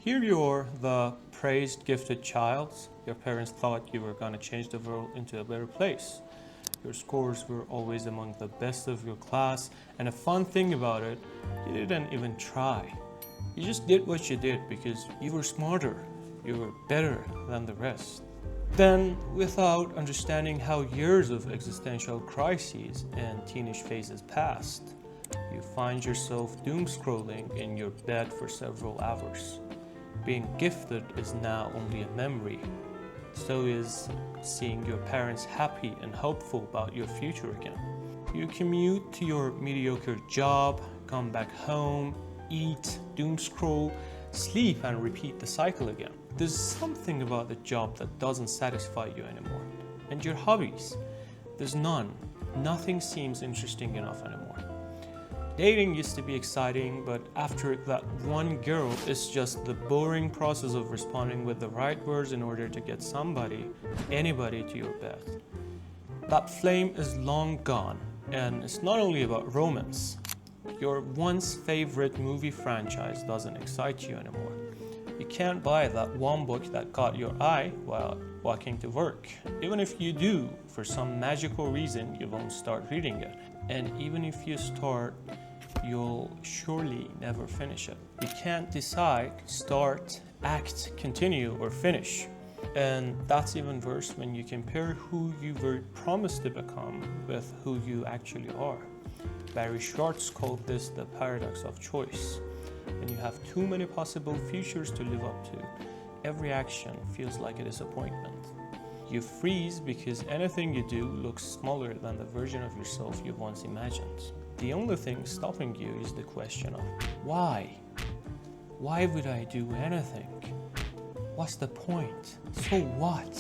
Here you are, the praised, gifted child. Your parents thought you were going to change the world into a better place. Your scores were always among the best of your class, and a fun thing about it, you didn't even try. You just did what you did because you were smarter, you were better than the rest. Then, without understanding how years of existential crises and teenage phases passed, you find yourself doomscrolling in your bed for several hours. Being gifted is now only a memory. So is seeing your parents happy and hopeful about your future again. You commute to your mediocre job, come back home, eat, doomscroll, sleep, and repeat the cycle again. There's something about the job that doesn't satisfy you anymore. And your hobbies? There's none. Nothing seems interesting enough anymore. Dating used to be exciting, but after that one girl, it's just the boring process of responding with the right words in order to get anybody to your bed. That flame is long gone, and it's not only about romance. Your once favorite movie franchise doesn't excite you anymore. You can't buy that one book that caught your eye while walking to work. Even if you do, for some magical reason, you won't start reading it. And even if you start, you'll surely never finish it. You can't decide, start, act, continue, or finish. And that's even worse when you compare who you were promised to become with who you actually are. Barry Schwartz called this the paradox of choice. When you have too many possible futures to live up to, every action feels like a disappointment. You freeze because anything you do looks smaller than the version of yourself you once imagined. The only thing stopping you is the question of why? Why would I do anything? What's the point? So what?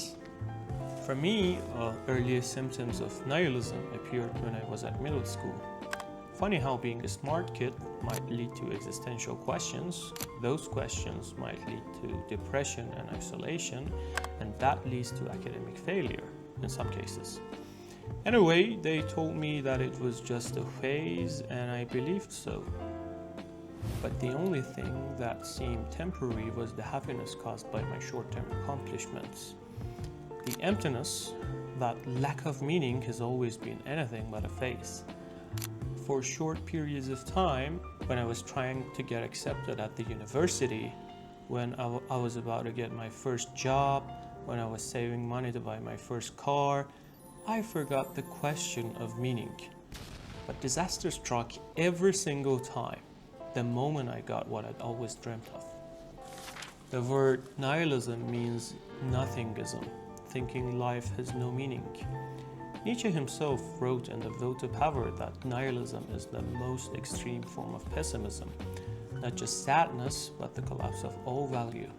For me, earliest symptoms of nihilism appeared when I was at middle school. Funny how being a smart kid might lead to existential questions. Those questions might lead to depression and isolation, and that leads to academic failure in some cases. Anyway, they told me that it was just a phase, and I believed so. But the only thing that seemed temporary was the happiness caused by my short-term accomplishments. The emptiness, that lack of meaning, has always been anything but a phase. For short periods of time, when I was trying to get accepted at the university, when I was about to get my first job, when I was saving money to buy my first car, I forgot the question of meaning. But disaster struck every single time, the moment I got what I'd always dreamt of. The word nihilism means nothingism, thinking life has no meaning. Nietzsche himself wrote in The Will to Power that nihilism is the most extreme form of pessimism, not just sadness, but the collapse of all value.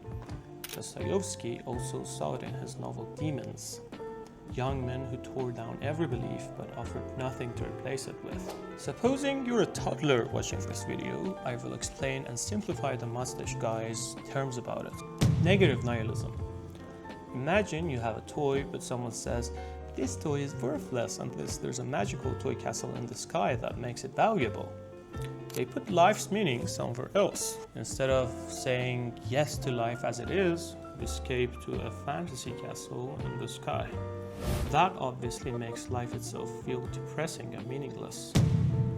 Dostoevsky also saw it in his novel Demons, young men who tore down every belief but offered nothing to replace it with. Supposing you're a toddler watching this video, I will explain and simplify the mustache guy's terms about it. Negative nihilism. Imagine you have a toy, but someone says, "This toy is worthless unless there's a magical toy castle in the sky that makes it valuable." They put life's meaning somewhere else. Instead of saying yes to life as it is, escape to a fantasy castle in the sky. That obviously makes life itself feel depressing and meaningless.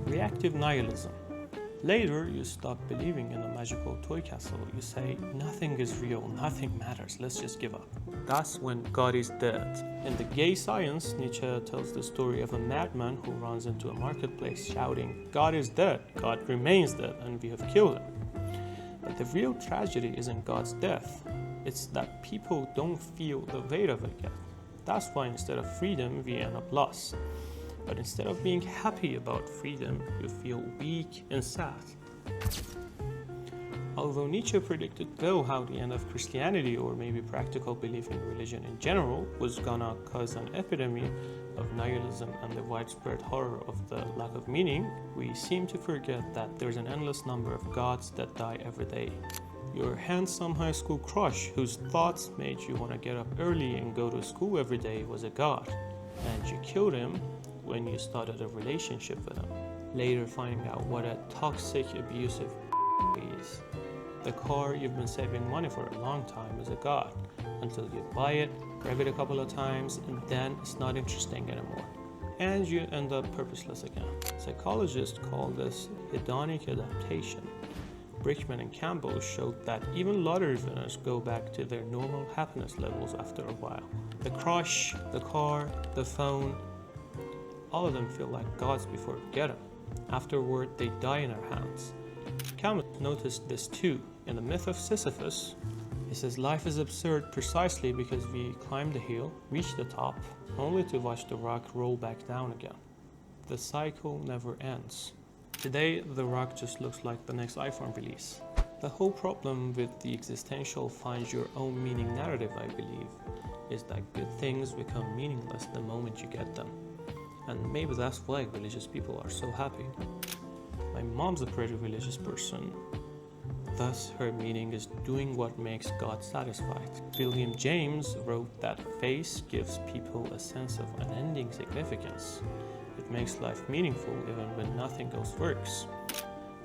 Reactive nihilism. Later, you stop believing in a magical toy castle. You say, nothing is real, nothing matters, let's just give up. That's when God is dead. In The Gay Science, Nietzsche tells the story of a madman who runs into a marketplace shouting, "God is dead, God remains dead, and we have killed him." But the real tragedy isn't God's death. It's that people don't feel the weight of it yet. That's why instead of freedom, we end up lost. But instead of being happy about freedom, you feel weak and sad. Although Nietzsche predicted well how the end of Christianity, or maybe practical belief in religion in general, was gonna cause an epidemic of nihilism and the widespread horror of the lack of meaning, we seem to forget that there's an endless number of gods that die every day. Your handsome high school crush whose thoughts made you want to get up early and go to school every day was a god, and you killed him when you started a relationship with him, later finding out what a toxic, abusive is. The car you've been saving money for a long time is a god, until you buy it, rev it a couple of times, and then it's not interesting anymore. And you end up purposeless again. Psychologists call this hedonic adaptation. Brickman and Campbell showed that even lottery winners go back to their normal happiness levels after a while. The crush, the car, the phone, all of them feel like gods before we get them. Afterward, they die in our hands. Camus noticed this too. In the myth of Sisyphus, he says life is absurd precisely because we climb the hill, reach the top, only to watch the rock roll back down again. The cycle never ends. Today, the rock just looks like the next iPhone release. The whole problem with the existential find your own meaning narrative, I believe, is that good things become meaningless the moment you get them. And maybe that's why religious people are so happy. My mom's a pretty religious person. Thus, her meaning is doing what makes God satisfied. William James wrote that faith gives people a sense of unending significance. It makes life meaningful even when nothing else works.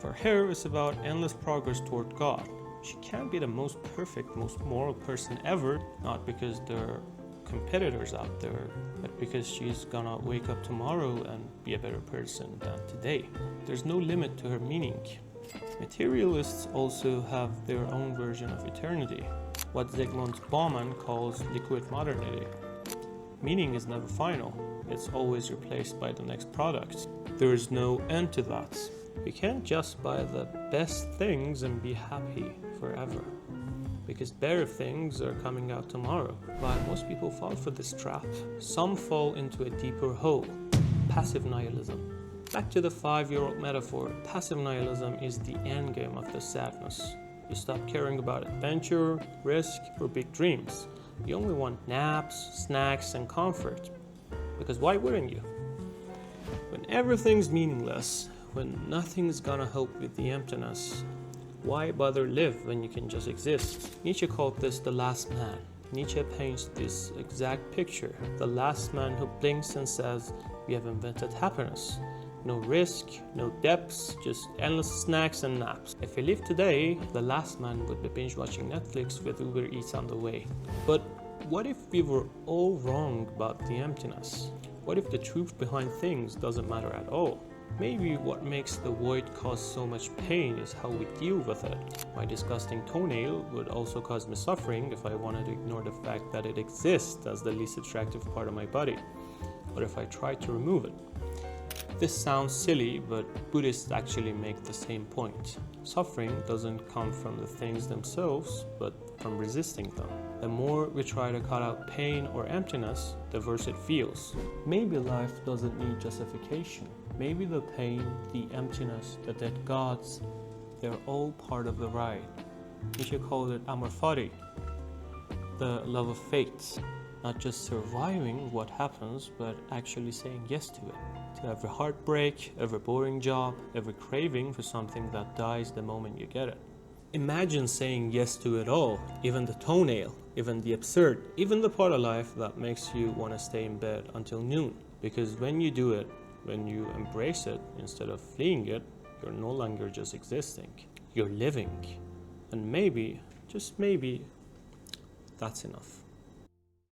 For her, it's about endless progress toward God. She can't be the most perfect, most moral person ever, not because there are competitors out there, but because she's gonna wake up tomorrow and be a better person than today. There's no limit to her meaning. Materialists also have their own version of eternity, what Zygmunt Bauman calls liquid modernity. Meaning is never final, it's always replaced by the next product. There is no end to that. We can't just buy the best things and be happy forever, because better things are coming out tomorrow. While most people fall for this trap, some fall into a deeper hole, passive nihilism. Back to the 5-year-old metaphor, passive nihilism is the endgame of the sadness. You stop caring about adventure, risk, or big dreams. You only want naps, snacks, and comfort. Because why wouldn't you? When everything's meaningless, when nothing's gonna help with the emptiness, why bother live when you can just exist? Nietzsche called this the last man. Nietzsche paints this exact picture. The last man who blinks and says, "We have invented happiness." No risk, no depths, just endless snacks and naps. If he lived today, the last man would be binge watching Netflix with Uber Eats on the way. But what if we were all wrong about the emptiness? What if the truth behind things doesn't matter at all? Maybe what makes the void cause so much pain is how we deal with it. My disgusting toenail would also cause me suffering if I wanted to ignore the fact that it exists as the least attractive part of my body. What if I tried to remove it? This sounds silly, but Buddhists actually make the same point. Suffering doesn't come from the things themselves, but from resisting them. The more we try to cut out pain or emptiness, the worse it feels. Maybe life doesn't need justification. Maybe the pain, the emptiness, the dead gods, they're all part of the ride. Nietzsche called it Amor Fati, the love of fate. Not just surviving what happens, but actually saying yes to it. To every heartbreak, every boring job, every craving for something that dies the moment you get it. Imagine saying yes to it all, even the toenail, even the absurd, even the part of life that makes you want to stay in bed until noon. Because when you do it, when you embrace it instead of fleeing it, you're no longer just existing, you're living. And maybe, just maybe, that's enough.